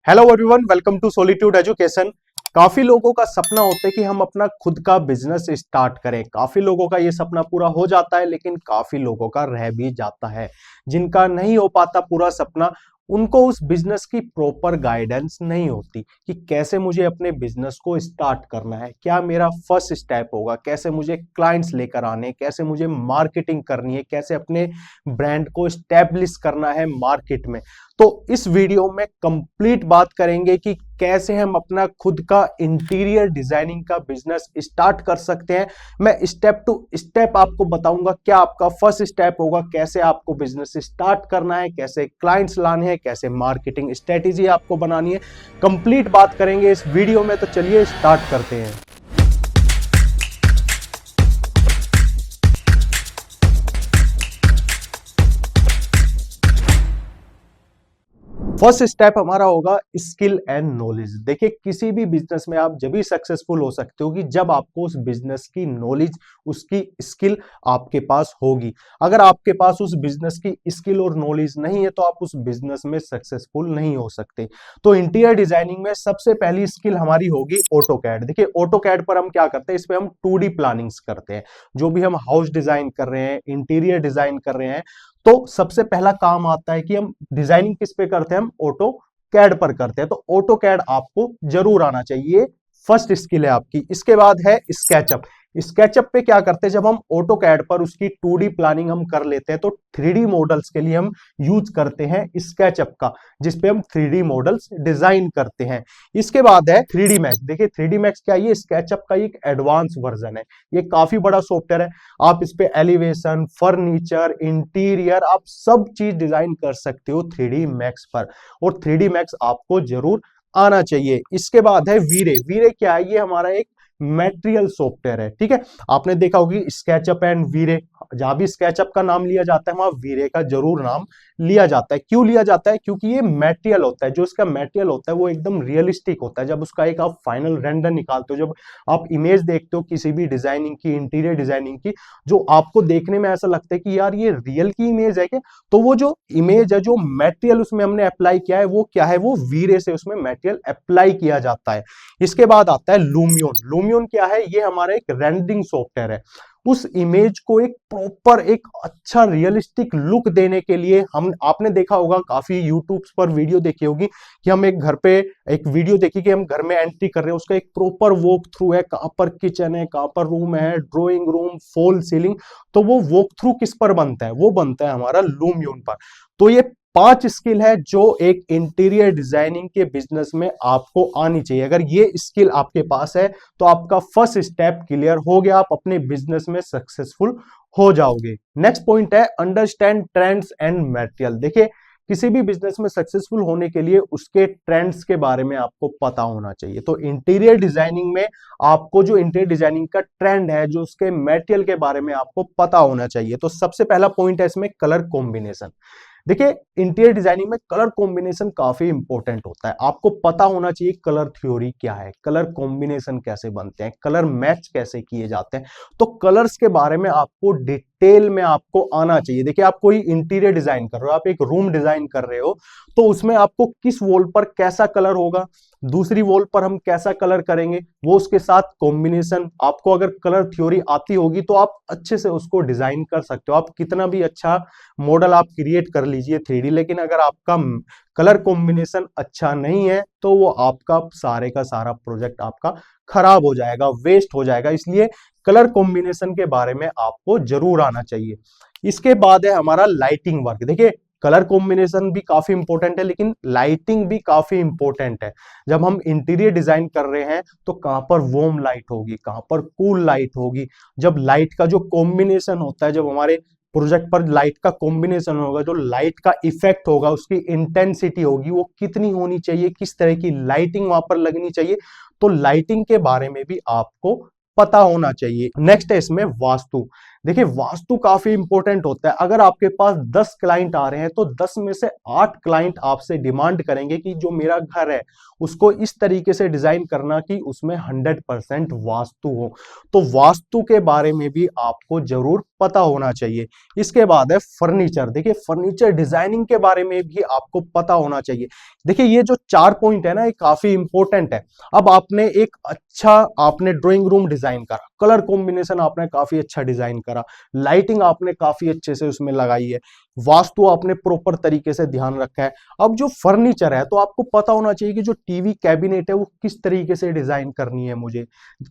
Hello everyone, welcome to solitude education. काफी लोगों का सपना होता है कि हम अपना खुद का बिजनेस स्टार्ट करें। काफी लोगों का ये सपना पूरा हो जाता है, लेकिन काफी लोगों का रह भी जाता है। जिनका नहीं हो पाता पूरा सपना, उनको उस बिजनेस की प्रॉपर गाइडेंस नहीं होती कि कैसे मुझे अपने बिजनेस को स्टार्ट करना है, क्या मेरा फर्स्ट स्टेप होगा, कैसे मुझे क्लाइंट्स लेकर आने, कैसे मुझे मार्केटिंग करनी है, कैसे अपने ब्रांड को स्टैब्लिश करना है मार्केट में। तो इस वीडियो में कंप्लीट बात करेंगे कि कैसे हम अपना खुद का इंटीरियर डिजाइनिंग का बिजनेस स्टार्ट कर सकते हैं। मैं स्टेप टू स्टेप आपको बताऊंगा क्या आपका फर्स्ट स्टेप होगा, कैसे आपको बिजनेस स्टार्ट करना है, कैसे क्लाइंट्स लाने हैं, कैसे मार्केटिंग स्ट्रेटेजी आपको बनानी है। कंप्लीट बात करेंगे इस वीडियो में, तो चलिए स्टार्ट करते हैं। फर्स्ट स्टेप हमारा होगा स्किल एंड नॉलेज। देखिए, किसी भी बिजनेस में आप जब भी सक्सेसफुल हो सकते हो कि जब आपको उस बिजनेस की नॉलेज, उसकी स्किल आपके पास होगी। अगर आपके पास उस बिजनेस की स्किल और नॉलेज नहीं है तो आप उस बिजनेस में सक्सेसफुल नहीं हो सकते। तो इंटीरियर डिजाइनिंग में सबसे पहली स्किल हमारी होगी ऑटोकैड। देखिए, ऑटोकैड पर हम क्या करते हैं, इस पे हम 2D प्लानिंग्स करते हैं। जो भी हम हाउस डिजाइन कर रहे हैं, इंटीरियर डिजाइन कर रहे हैं, तो सबसे पहला काम आता है कि हम डिजाइनिंग किस पे करते हैं, हम ऑटो कैड पर करते हैं। तो ऑटो कैड आपको जरूर आना चाहिए, फर्स्ट स्किल है आपकी। इसके बाद है स्केचअप। स्केचअप पे क्या करते हैं, जब हम ऑटो कैड पर उसकी 2D प्लानिंग हम कर लेते हैं तो 3D मॉडल्स के लिए हम यूज करते हैं स्केचअप का, जिसपे हम 3D मॉडल्स डिजाइन करते हैं। इसके बाद है 3D मैक्स। देखिए, 3D मैक्स क्या है, ये स्केचअप का एक एडवांस वर्जन है। ये काफी बड़ा सॉफ्टवेयर है। आप इस पे एलिवेशन, फर्नीचर, इंटीरियर, आप सब चीज डिजाइन कर सकते हो 3D मैक्स पर। और 3D मैक्स आपको जरूर आना चाहिए। इसके बाद है वीरे। वीरे क्या है, ये हमारा एक मैटेरियल सॉफ्टवेयर है। ठीक है, आपने देखा होगी स्केचअप एंड वीरे, जहां भी स्केचअप का नाम लिया जाता है वहां वीरे का जरूर नाम लिया जाता है। क्यों लिया जाता है, क्योंकि ये मटेरियल होता है, जो इसका मटेरियल होता है वो एकदम रियलिस्टिक होता है। जब उसका एक आप फाइनल रेंडर निकालते हो, जब आप इमेज देखते हो किसी भी डिजाइनिंग की, इंटीरियर डिजाइनिंग की, जो आपको देखने में ऐसा लगता है कि यार ये रियल की इमेज है क्या, तो वो जो इमेज है, जो मटेरियल उसमें हमने अप्लाई किया है, वो क्या है, वो वीरे से उसमें मटेरियल अप्लाई किया जाता है। इसके बाद आता है लूमियन। लूमियन क्या है, ये हमारा एक रेंडरिंग सॉफ्टवेयर है। उस इमेज को एक प्रॉपर, एक अच्छा रियलिस्टिक लुक देने के लिए हम, आपने देखा होगा काफी यूट्यूब पर वीडियो देखी होगी कि हम एक घर पे एक वीडियो देखी कि हम घर में एंट्री कर रहे हैं, उसका एक प्रॉपर वॉक थ्रू है, कहां पर किचन है, कहां पर रूम है, ड्राइंग रूम, फॉल सीलिंग। तो वो वॉक थ्रू किस पर बनता है, वो बनता है हमारा लूमियन पर। तो ये 5 स्किल है जो एक इंटीरियर डिजाइनिंग के बिजनेस में आपको आनी चाहिए। अगर ये स्किल आपके पास है तो आपका फर्स्ट स्टेप क्लियर हो गया, आप अपने बिजनेस में सक्सेसफुल हो जाओगे। नेक्स्ट पॉइंट है अंडरस्टैंड ट्रेंड्स एंड मटेरियल। देखिए, किसी भी बिजनेस में सक्सेसफुल होने के लिए उसके ट्रेंड्स के बारे में आपको पता होना चाहिए। तो इंटीरियर डिजाइनिंग में आपको जो इंटीरियर डिजाइनिंग का ट्रेंड है, जो उसके मटेरियल के बारे में आपको पता होना चाहिए। तो सबसे पहला पॉइंट है इसमें कलर कॉम्बिनेशन। देखिए, इंटीरियर डिजाइनिंग में कलर कॉम्बिनेशन काफी इंपॉर्टेंट होता है। आपको पता होना चाहिए कलर थ्योरी क्या है, कलर कॉम्बिनेशन कैसे बनते हैं, कलर मैच कैसे किए जाते हैं। तो कलर्स के बारे में आपको डिटेल में आपको आना चाहिए। देखिए, आप कोई इंटीरियर डिजाइन कर रहे हो, आप एक रूम डिजाइन कर रहे हो, तो उसमें आपको किस वॉल पर कैसा कलर होगा, दूसरी वॉल पर हम कैसा कलर करेंगे, वो उसके साथ कॉम्बिनेशन, आपको अगर कलर थ्योरी आती होगी तो आप अच्छे से उसको डिजाइन कर सकते हो। आप कितना भी अच्छा मॉडल आप क्रिएट कर लीजिए 3D, लेकिन अगर आपका कलर कॉम्बिनेशन अच्छा नहीं है तो वो आपका सारे का सारा प्रोजेक्ट आपका खराब हो जाएगा, वेस्ट हो जाएगा। इसलिए कलर कॉम्बिनेशन के बारे में आपको जरूर आना चाहिए। इसके बाद है हमारा लाइटिंग वर्क। देखिए, कलर कॉम्बिनेशन भी काफी इंपॉर्टेंट है, लेकिन लाइटिंग भी काफी इंपॉर्टेंट है। जब हम इंटीरियर डिजाइन कर रहे हैं तो कहां पर वार्म लाइट होगी, कहां पर कूल लाइट होगी, जब लाइट का जो कॉम्बिनेशन होता है, जब हमारे प्रोजेक्ट पर लाइट का कॉम्बिनेशन होगा, जो लाइट का इफेक्ट होगा, उसकी इंटेंसिटी होगी, वो कितनी होनी चाहिए, किस तरह की लाइटिंग वहां पर लगनी चाहिए, तो लाइटिंग के बारे में भी आपको पता होना चाहिए। नेक्स्ट है इसमें वास्तु। देखिए वास्तु काफी इंपॉर्टेंट होता है। अगर आपके पास 10 क्लाइंट आ रहे हैं तो 10 में से 8 क्लाइंट आपसे डिमांड करेंगे कि जो मेरा घर है उसको इस तरीके से डिजाइन करना कि उसमें 100% वास्तु हो। तो वास्तु के बारे में भी आपको जरूर पता होना चाहिए। इसके बाद है फर्नीचर। देखिए फर्नीचर डिजाइनिंग के बारे में भी आपको पता होना चाहिए। देखिए ये जो 4 पॉइंट है ना, ये काफी इंपॉर्टेंट है। अब आपने एक अच्छा आपने ड्राइंग रूम डिजाइन करा, कलर कॉम्बिनेशन आपने काफी अच्छा डिजाइन करा, लाइटिंग आपने काफी अच्छे से उसमें लगाई है, वास्तु आपने प्रॉपर तरीके से ध्यान रखा है। अब जो फर्नीचर है तो आपको पता होना चाहिए कि जो टीवी कैबिनेट है वो किस तरीके से डिजाइन करनी है, मुझे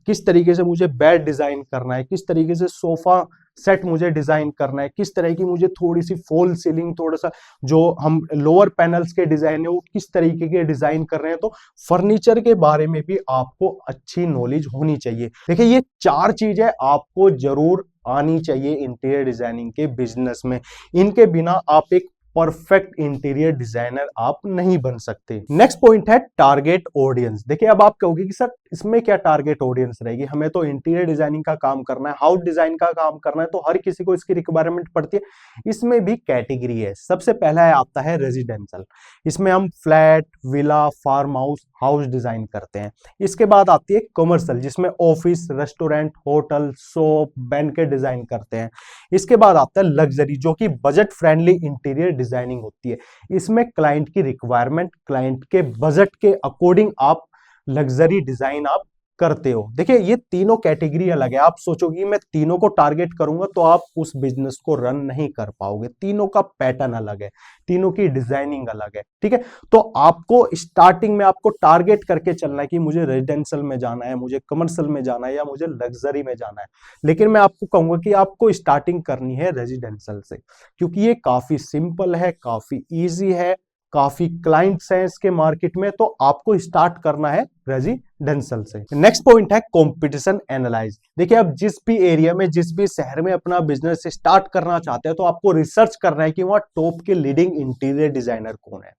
किस तरीके से मुझे बेड डिजाइन करना है, किस तरीके से सोफा सेट मुझे डिजाइन करना है, किस तरह की मुझे थोड़ी सी फॉल सीलिंग, थोड़ा सा जो हम लोअर पैनल्स के डिजाइन है वो किस तरीके के डिजाइन कर रहे हैं। तो फर्नीचर के बारे में भी आपको अच्छी नॉलेज होनी चाहिए। देखिए ये 4 चीजें आपको जरूर आनी चाहिए इंटीरियर डिजाइनिंग के बिजनेस में। इनके बिना आप एक परफेक्ट इंटीरियर डिजाइनर आप नहीं बन सकते। नेक्स्ट पॉइंट है टारगेट ऑडियंस। देखिए अब आप कहोगे कि सर इसमें क्या टारगेट ऑडियंस रहेगी, हमें तो इंटीरियर डिजाइनिंग का काम करना है, हाउस डिजाइन का काम करना है, तो हर किसी को इसकी रिक्वायरमेंट पड़ती है। इसमें भी कैटेगरी है। सबसे पहला है आता है रेजिडेंशियल। इसमें हम flat, villa, farm house, house design करते हैं। इसके बाद आती है कमर्शियल, जिसमें office, restaurant, hotel, shop, banquet design करते हैं। इसके बाद आता है लग्जरी, जो कि बजट फ्रेंडली इंटीरियर डिजाइनिंग होती है। इसमें क्लाइंट की रिक्वायरमेंट, क्लाइंट के बजट के अकॉर्डिंग आप लग्जरी डिजाइन आप करते हो। देखिए ये तीनों कैटेगरी अलग है। आप सोचोगे मैं तीनों को टारगेट करूंगा तो आप उस बिजनेस को रन नहीं कर पाओगे। तीनों का पैटर्न अलग है, तीनों की डिजाइनिंग अलग है, ठीक है। तो आपको स्टार्टिंग में आपको टारगेट करके चलना है कि मुझे रेजिडेंशियल में जाना है, मुझे कमर्शियल में जाना है, या मुझे लग्जरी में जाना है। लेकिन मैं आपको कहूंगा कि आपको स्टार्टिंग करनी है रेजिडेंशियल से, क्योंकि ये काफी सिंपल है, काफी ईजी है, काफी क्लाइंट्स हैं इसके मार्केट में। तो आपको स्टार्ट करना है रेजिडेंशियल से। नेक्स्ट पॉइंट है कंपटीशन एनालाइज। देखिए आप जिस भी एरिया में, जिस भी शहर में अपना बिजनेस स्टार्ट करना चाहते हैं तो आपको रिसर्च करना है कि वहां टॉप के लीडिंग इंटीरियर डिजाइनर कौन है।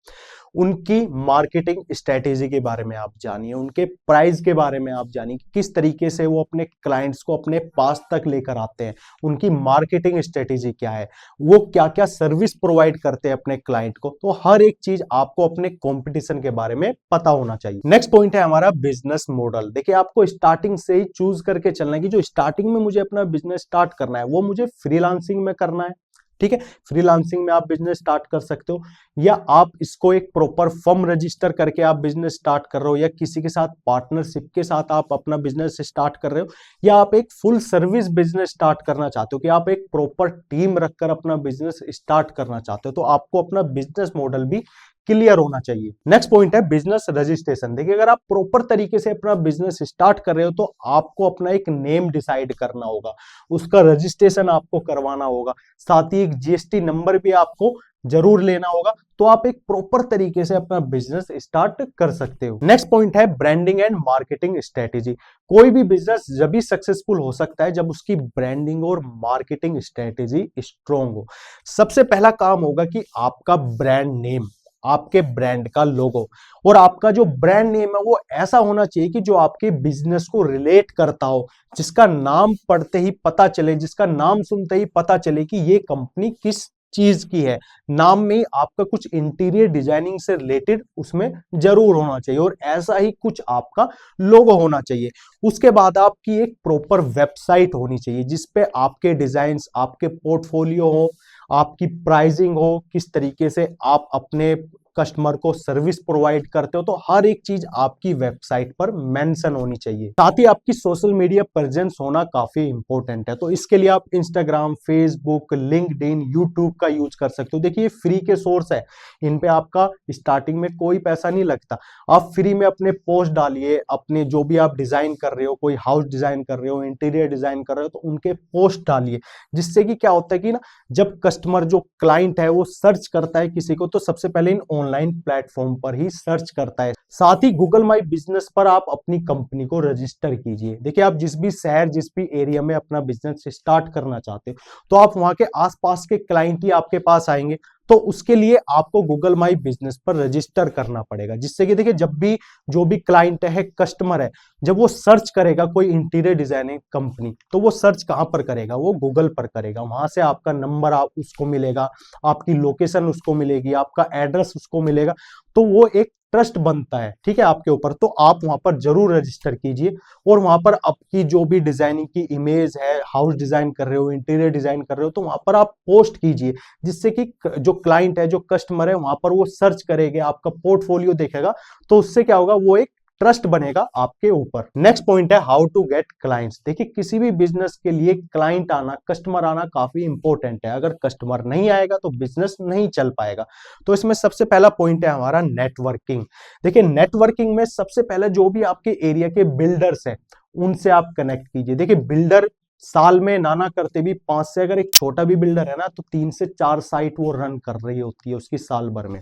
उनकी मार्केटिंग स्ट्रेटेजी के बारे में आप जानिए, उनके प्राइस के बारे में आप जानिए, किस तरीके से वो अपने क्लाइंट्स को अपने पास तक लेकर आते हैं, उनकी मार्केटिंग स्ट्रेटेजी क्या है, वो क्या क्या सर्विस प्रोवाइड करते हैं अपने क्लाइंट को। तो हर एक चीज आपको अपने कंपटीशन के बारे में पता होना चाहिए। नेक्स्ट पॉइंट है हमारा बिजनेस मॉडल। देखिए आपको स्टार्टिंग से ही चूज करके चलना है कि जो स्टार्टिंग में मुझे अपना बिजनेस स्टार्ट करना है वो मुझे फ्रीलांसिंग में करना है, ठीक है। फ्रीलांसिंग में आप बिजनेस स्टार्ट कर सकते हो, या आप इसको एक प्रॉपर फर्म रजिस्टर करके आप बिजनेस स्टार्ट कर रहे हो, या किसी के साथ पार्टनरशिप के साथ आप अपना बिजनेस स्टार्ट कर रहे हो, या आप एक फुल सर्विस बिजनेस स्टार्ट करना चाहते हो कि आप एक प्रॉपर टीम रखकर अपना बिजनेस स्टार्ट करना चाहते हो। तो आपको अपना बिजनेस मॉडल भी क्लियर होना चाहिए। नेक्स्ट पॉइंट है बिजनेस रजिस्ट्रेशन। देखिए अगर आप प्रॉपर तरीके से अपना बिजनेस स्टार्ट कर रहे हो तो आपको अपना एक नेम डिसाइड करना होगा, उसका रजिस्ट्रेशन आपको करवाना होगा, साथ ही एक जीएसटी नंबर भी आपको जरूर लेना होगा। तो आप एक प्रॉपर तरीके से अपना बिजनेस स्टार्ट कर सकते हो। नेक्स्ट पॉइंट है ब्रांडिंग एंड मार्केटिंग स्ट्रेटेजी। कोई भी बिजनेस जब भी सक्सेसफुल हो सकता है जब उसकी ब्रांडिंग और मार्केटिंग स्ट्रेटेजी स्ट्रॉन्ग हो। सबसे पहला काम होगा कि आपका ब्रांड नेम, आपके ब्रांड का लोगो, और आपका जो ब्रांड नेम है वो ऐसा होना चाहिए कि जो आपके बिजनेस को रिलेट करता हो, जिसका नाम पढ़ते ही पता चले, जिसका नाम सुनते ही पता चले कि ये कंपनी किस चीज की है। नाम में आपका कुछ इंटीरियर डिजाइनिंग से रिलेटेड उसमें जरूर होना चाहिए, और ऐसा ही कुछ आपका लोगो होना चाहिए। उसके बाद आपकी एक प्रॉपर वेबसाइट होनी चाहिए जिसपे आपके डिजाइन्स, आपके पोर्टफोलियो हो, आपकी प्राइसिंग हो, किस तरीके से आप अपने कस्टमर को सर्विस प्रोवाइड करते हो। तो हर एक चीज आपकी वेबसाइट पर मेंशन होनी चाहिए। साथ ही आपकी सोशल मीडिया प्रेजेंस होना काफी इंपॉर्टेंट है। तो इसके लिए आप इंस्टाग्राम, फेसबुक, लिंक्डइन, यूट्यूब का यूज कर सकते हो। देखिए फ्री के सोर्स है, इन पे आपका स्टार्टिंग में कोई पैसा नहीं लगता। आप फ्री में अपने पोस्ट डालिए, अपने जो भी आप डिजाइन कर रहे हो, कोई हाउस डिजाइन कर रहे हो, इंटीरियर डिजाइन कर रहे हो, तो उनके पोस्ट डालिए। जिससे कि क्या होता है कि ना, जब कस्टमर, जो क्लाइंट है, वो सर्च करता है किसी को, तो सबसे पहले इन ऑनलाइन प्लेटफॉर्म पर ही सर्च करता है। साथ ही गूगल माई बिजनेस पर आप अपनी कंपनी को रजिस्टर कीजिए। देखिए आप जिस भी शहर, जिस भी एरिया में अपना बिजनेस स्टार्ट करना चाहते हो तो आप वहां के आसपास के क्लाइंट ही आपके पास आएंगे। तो उसके लिए आपको गूगल माई बिजनेस पर रजिस्टर करना पड़ेगा, जिससे कि देखिए जब भी जो भी क्लाइंट है, कस्टमर है, जब वो सर्च करेगा कोई इंटीरियर डिजाइनिंग कंपनी, तो वो सर्च कहां पर करेगा, वो गूगल पर करेगा। वहां से आपका नंबर आप उसको मिलेगा, आपकी लोकेशन उसको मिलेगी, आपका एड्रेस उसको मिलेगा, तो वो एक ट्रस्ट बनता है, ठीक है, आपके ऊपर। तो आप वहां पर जरूर रजिस्टर कीजिए और वहां पर आपकी जो भी डिजाइनिंग की इमेज है, हाउस डिजाइन कर रहे हो, इंटीरियर डिजाइन कर रहे हो, तो वहां पर आप पोस्ट कीजिए, जिससे कि जो क्लाइंट है, जो कस्टमर है, वहां पर वो सर्च करेगा, आपका पोर्टफोलियो देखेगा, तो उससे क्या होगा, वो एक ट्रस्ट बनेगा आपके ऊपर। नेक्स्ट पॉइंट है हाउ टू गेट क्लाइंट्स। देखिए किसी भी बिजनेस के लिए क्लाइंट आना, कस्टमर आना काफी इंपॉर्टेंट है। अगर कस्टमर नहीं आएगा तो बिजनेस नहीं चल पाएगा। तो इसमें सबसे पहला पॉइंट है हमारा नेटवर्किंग। देखिए नेटवर्किंग में सबसे पहले जो भी आपके एरिया के बिल्डर्स हैं, उनसे आप कनेक्ट कीजिए। देखिए बिल्डर साल में नाना करते भी 5 से, अगर एक छोटा भी बिल्डर है ना, तो 3 से 4 साइट वो रन कर रही होती है उसकी साल भर में।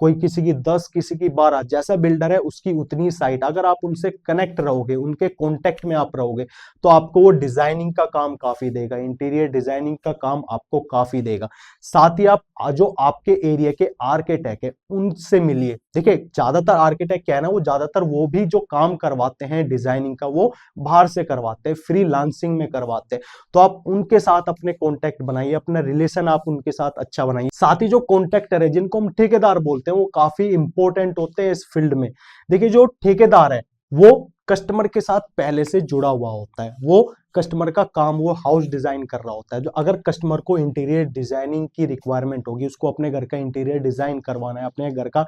कोई किसी की 10, किसी की 12, जैसा बिल्डर है उसकी उतनी साइट। अगर आप उनसे कनेक्ट रहोगे, उनके कांटेक्ट में आप रहोगे, तो आपको वो डिजाइनिंग का काम काफी देगा, इंटीरियर डिजाइनिंग का काम आपको काफी देगा। साथ ही आप जो आपके एरिया के आर्किटेक्ट है उनसे मिलिए। देखिए ज्यादातर आर्किटेक्ट क्या है ना, वो ज्यादातर वो भी जो काम करवाते हैं डिजाइनिंग का, वो बाहर से करवाते हैं, फ्रीलांसिंग में करवाते हैं। तो आप उनके साथ अपने कॉन्टेक्ट बनाइए, अपना रिलेशन आप उनके साथ अच्छा बनाइए। साथ ही जो कॉन्ट्रैक्टर है, जिनको हम ठेकेदार बोलते हैं, वो काफी इंपॉर्टेंट होते हैं इस फील्ड में। देखिए जो ठेकेदार है वो कस्टमर के साथ पहले से जुड़ा हुआ होता है। वो कस्टमर का काम, वो हाउस डिजाइन कर रहा होता है। जो अगर कस्टमर को इंटीरियर डिजाइनिंग की रिक्वायरमेंट होगी, उसको अपने घर का इंटीरियर डिजाइन करवाना है, अपने घर का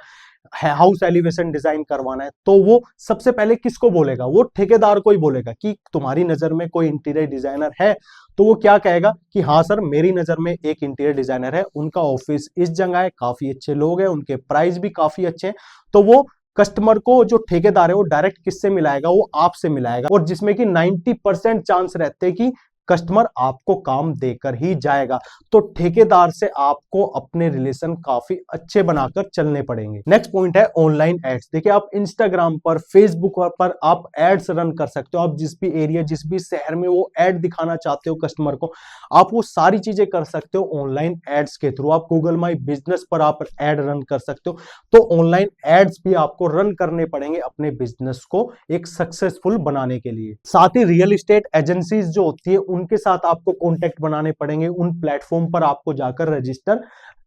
हाउस एलिवेशन डिजाइन करवाना है, तो वो सबसे पहले किसको बोलेगा, वो ठेकेदार को ही बोलेगा कि तुम्हारी नजर में कोई इंटीरियर डिजाइनर है। तो वो क्या कहेगा कि हाँ सर, मेरी नजर में एक इंटीरियर डिजाइनर है, उनका ऑफिस इस जगह है, काफी अच्छे लोग हैं, उनके प्राइस भी काफी अच्छे हैं। तो वो कस्टमर को, जो ठेकेदार है, वो डायरेक्ट किससे मिलाएगा, वो आपसे मिलाएगा। और जिसमें कि 90% चांस रहते हैं कि कस्टमर आपको काम देकर ही जाएगा। तो ठेकेदार से आपको अपने रिलेशन काफी अच्छे बनाकर चलने पड़ेंगे। नेक्स्ट पॉइंट है ऑनलाइन एड्स। देखिए आप इंस्टाग्राम पर, फेसबुक पर आप एड्स रन कर सकते हो। आप जिस भी एरिया, जिस भी शहर में वो एड दिखाना चाहते हो कस्टमर को, आप वो सारी चीजें कर सकते हो ऑनलाइन एड्स के थ्रू। आप गूगल माई बिजनेस पर आप एड रन कर सकते हो। तो ऑनलाइन एड्स भी आपको रन करने पड़ेंगे अपने बिजनेस को एक सक्सेसफुल बनाने के लिए। साथ ही रियल एस्टेट एजेंसीज जो होती है, उनके साथ आपको कॉन्टेक्ट बनाने पड़ेंगे, उन प्लेटफॉर्म पर आपको जाकर रजिस्टर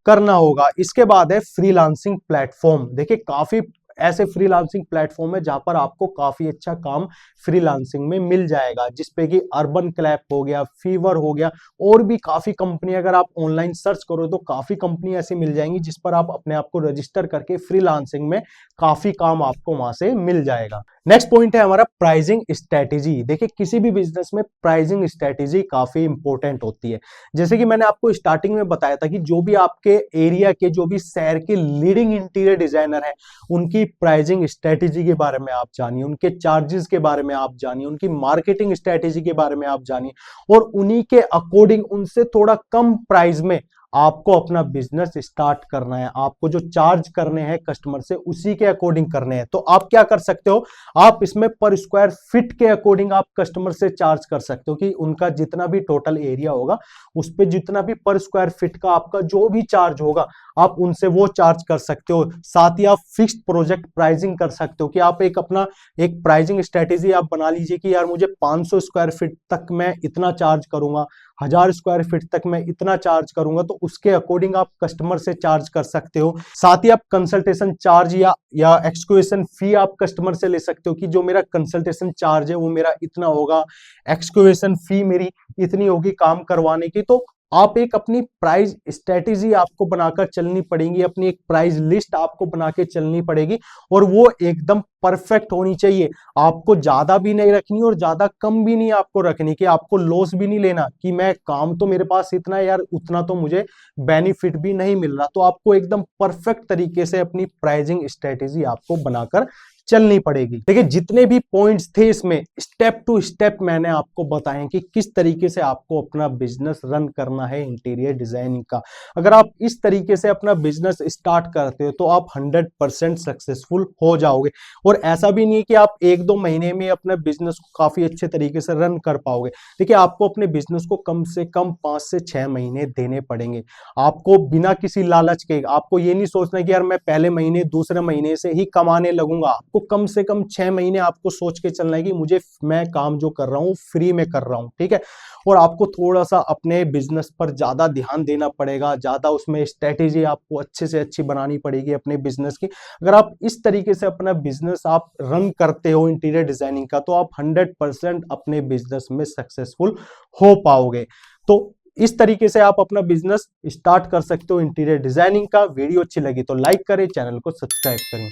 करना होगा। इसके बाद है फ्रीलांसिंग प्लेटफॉर्म। देखिए काफी ऐसे फ्रीलांसिंग प्लेटफॉर्म है जहां पर आपको काफी अच्छा काम फ्रीलांसिंग में मिल जाएगा, जिसपे कि अर्बन क्लैप हो गया, फीवर हो गया, और भी काफी कंपनी, अगर आप ऑनलाइन सर्च करो तो काफी कंपनी ऐसी मिल जाएंगी जिस पर आप अपने आप को रजिस्टर करके फ्रीलांसिंग में काफी काम आपको वहां से मिल जाएगा। नेक्स्ट पॉइंट है हमारा प्राइसिंग स्ट्रेटेजी। देखिए किसी भी बिजनेस में प्राइसिंग स्ट्रेटेजी काफी इंपॉर्टेंट होती है। जैसे कि मैंने आपको स्टार्टिंग में बताया था कि जो भी आपके एरिया के, जो भी शहर के लीडिंग इंटीरियर डिजाइनर है, उनकी प्राइसिंग स्ट्रेटेजी के बारे में आप जानिए, उनके चार्जेस के बारे में आप जानिए, उनकी मार्केटिंग स्ट्रेटेजी के बारे में आप जानिए, और उन्हीं के अकॉर्डिंग, उनसे थोड़ा कम प्राइस में आपको अपना बिजनेस स्टार्ट करना है। आपको जो चार्ज करने हैं कस्टमर से, उसी के अकॉर्डिंग करने हैं। तो आप क्या कर सकते हो, आप इसमें पर स्क्वायर फीट के अकॉर्डिंग आप कस्टमर से चार्ज कर सकते हो कि उनका जितना भी टोटल एरिया होगा, उस पर जितना भी पर स्क्वायर फीट का आपका जो भी चार्ज होगा, आप उनसे वो चार्ज कर सकते हो। साथ ही आप फिक्स्ड प्रोजेक्ट प्राइसिंग कर सकते हो कि आप एक अपना एक प्राइसिंग स्ट्रेटेजी आप बना लीजिए कि यार मुझे 500 स्क्वायर फीट तक मैं इतना चार्ज करूंगा, 1000 स्क्वायर फीट तक मैं इतना चार्ज करूंगा। तो उसके अकॉर्डिंग आप कस्टमर से चार्ज कर सकते हो। साथ ही आप कंसल्टेशन चार्ज या एक्सक्यूएशन फी आप कस्टमर से ले सकते हो कि जो मेरा कंसल्टेशन चार्ज है वो मेरा इतना होगा, एक्सक्यूएशन फी मेरी इतनी होगी काम करवाने की। तो आप एक अपनी प्राइस स्ट्रेटेजी आपको बनाकर चलनी पड़ेगी, अपनी एक प्राइस लिस्ट आपको बना के चलनी पड़ेगी, और वो एकदम परफेक्ट होनी चाहिए। आपको ज्यादा भी नहीं रखनी और ज्यादा कम भी नहीं आपको रखनी, कि आपको लॉस भी नहीं लेना कि मैं काम तो मेरे पास इतना है यार, उतना तो मुझे बेनिफिट भी नहीं मिल रहा। तो आपको एकदम परफेक्ट तरीके से अपनी प्राइसिंग स्ट्रेटेजी आपको बनाकर चलनी पड़ेगी। देखिए जितने भी पॉइंट्स थे इसमें स्टेप टू स्टेप मैंने आपको बताया कि किस तरीके से आपको अपना बिजनेस रन करना है इंटीरियर डिजाइनिंग का। अगर आप इस तरीके से अपना बिजनेस स्टार्ट करते हो तो आप 100% सक्सेसफुल हो जाओगे। और ऐसा भी नहीं है कि आप 1-2 महीने में अपने बिजनेस को काफी अच्छे तरीके से रन कर पाओगे। देखिए आपको अपने बिजनेस को कम से कम 5 से 6 महीने देने पड़ेंगे। आपको बिना किसी लालच के, आपको ये नहीं सोचना कि यार मैं पहले महीने दूसरे महीने से ही कमाने लगूंगा। आपको कम से कम 6 महीने आपको सोच के चलना है कि मैं काम जो कर रहा हूं फ्री में कर रहा हूं, ठीक है। और आपको थोड़ा सा अपने बिजनेस पर ज्यादा ध्यान देना पड़ेगा, ज्यादा उसमें स्ट्रेटेजी आपको अच्छे से अच्छी बनानी पड़ेगी अपने बिजनेस की। अगर आप इस तरीके से अपना बिजनेस आप रन करते हो इंटीरियर डिजाइनिंग का, तो आप 100% अपने बिजनेस में सक्सेसफुल हो पाओगे। तो इस तरीके से आप अपना बिजनेस स्टार्ट कर सकते हो इंटीरियर डिजाइनिंग का। वीडियो अच्छी लगी तो लाइक करें, चैनल को सब्सक्राइब करें।